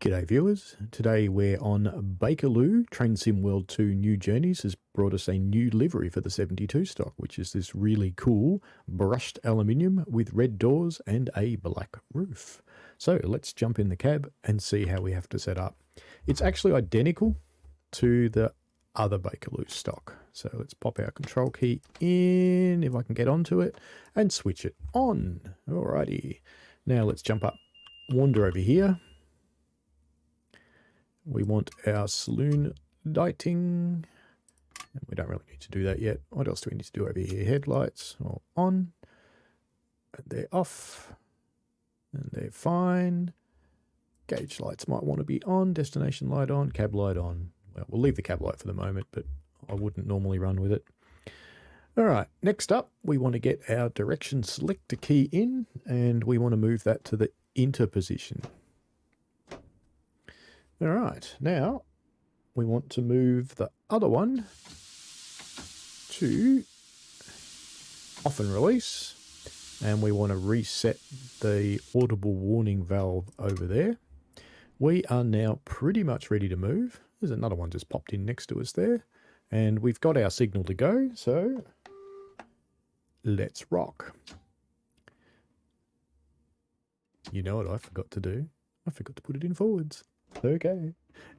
G'day viewers, today we're on Bakerloo. Train Sim World 2 New Journeys has brought us a new livery for the 72 stock, which is this really cool brushed aluminium with red doors and a black roof. So let's jump in the cab and see how we have to set up. It's actually identical to the other Bakerloo stock. So let's pop our control key in, if I can get onto it, and switch it on. Alrighty, now let's jump up, wander over here. We want our saloon lighting, and we don't really need to do that yet. What else do we need to do over here? Headlights are on, and they're off, and they're fine. Gauge lights might want to be on, destination light on, cab light on. Well, we'll leave the cab light for the moment, but I wouldn't normally run with it. All right, next up, we want to get our direction selector key in, and we want to move that to the enter position. All right, now we want to move the other one to off and release, and we want to reset the audible warning valve over there. We are now pretty much ready to move. There's another one just popped in next to us there, and we've got our signal to go, so let's rock. You know what I forgot to do? I forgot to put it in forwards. Okay,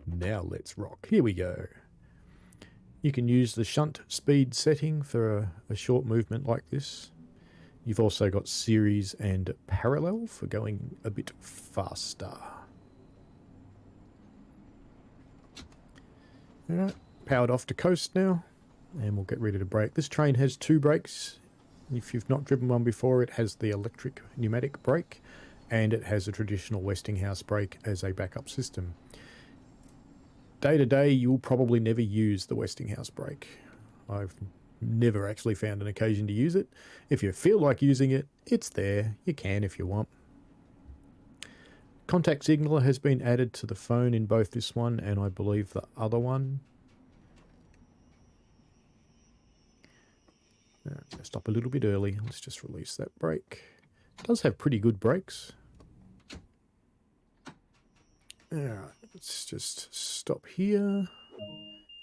now let's rock. Here we go. You can use the shunt speed setting for a short movement like this. You've also got series and parallel for going a bit faster. Alright, powered off to coast now, and we'll get ready to brake. This train has two brakes. If you've not driven one before, it has the electric pneumatic brake, and it has a traditional Westinghouse brake as a backup system. Day to day, you'll probably never use the Westinghouse brake. I've never actually found an occasion to use it. If you feel like using it, it's there. You can if you want. Contact signaler has been added to the phone in both this one and I believe the other one. Stop a little bit early. Let's just release that brake. It does have pretty good brakes. Alright, let's just stop here,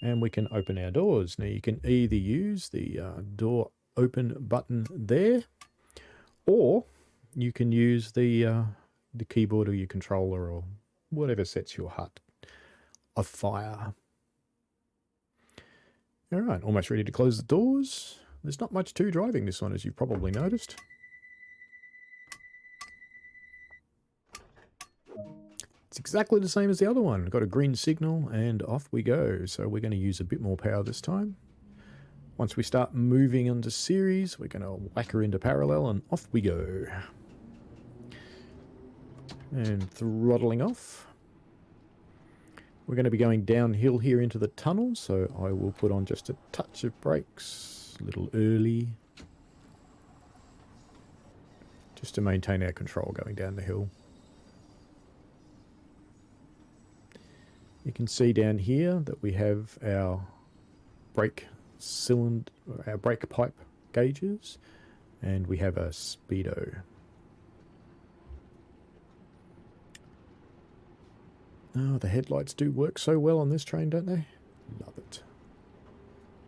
and we can open our doors. Now you can either use the door open button there, or you can use the keyboard or your controller or whatever sets your hut afire. Alright, almost ready to close the doors. There's not much to driving this one, as you've probably noticed. It's exactly the same as the other one. Got a green signal and off we go. So we're going to use a bit more power this time. Once we start moving into series, we're going to whack her into parallel and off we go. And throttling off. We're going to be going downhill here into the tunnel, so I will put on just a touch of brakes, a little early, just to maintain our control going down the hill. You can see down here that we have our brake cylinder, our brake pipe gauges, and we have a speedo. Oh, the headlights do work so well on this train, don't they? Love it.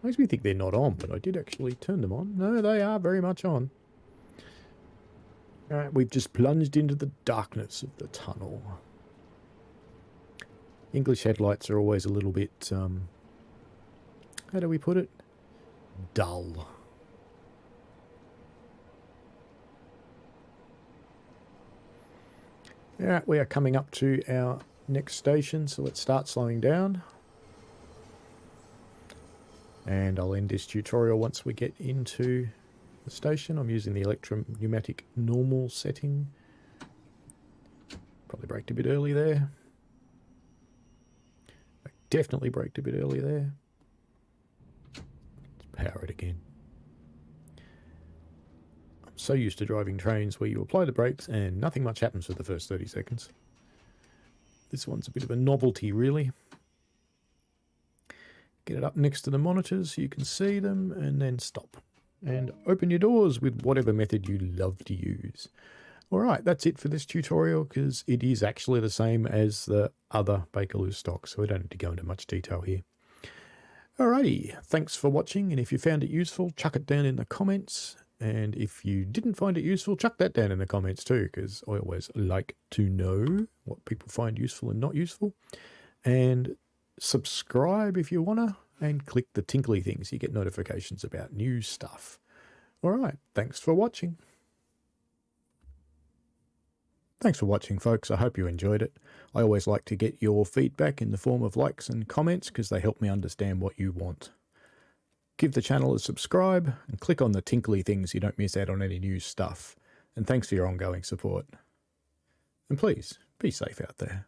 Makes me think they're not on, but I did actually turn them on. No, they are very much on. Alright, we've just plunged into the darkness of the tunnel. English headlights are always a little bit, how do we put it? Dull. Alright, we are coming up to our next station, so let's start slowing down. And I'll end this tutorial once we get into the station. I'm using the electro-pneumatic normal setting. Probably braked a bit early there. Definitely braked a bit early there. Let's power it again. I'm so used to driving trains where you apply the brakes and nothing much happens for the first 30 seconds. This one's a bit of a novelty, really. Get it up next to the monitors so you can see them, and then stop. And open your doors with whatever method you love to use. All right, that's it for this tutorial because it is actually the same as the other Bakerloo stock, so we don't need to go into much detail here. Alrighty, thanks for watching, and if you found it useful, chuck it down in the comments. And if you didn't find it useful, chuck that down in the comments too, because I always like to know what people find useful and not useful. And subscribe if you wanna, and click the tinkly things. You get notifications about new stuff. Alright, thanks for watching. Thanks for watching, folks. I hope you enjoyed it. I always like to get your feedback in the form of likes and comments because they help me understand what you want. Give the channel a subscribe and click on the tinkly things so you don't miss out on any new stuff. And thanks for your ongoing support. And please, be safe out there.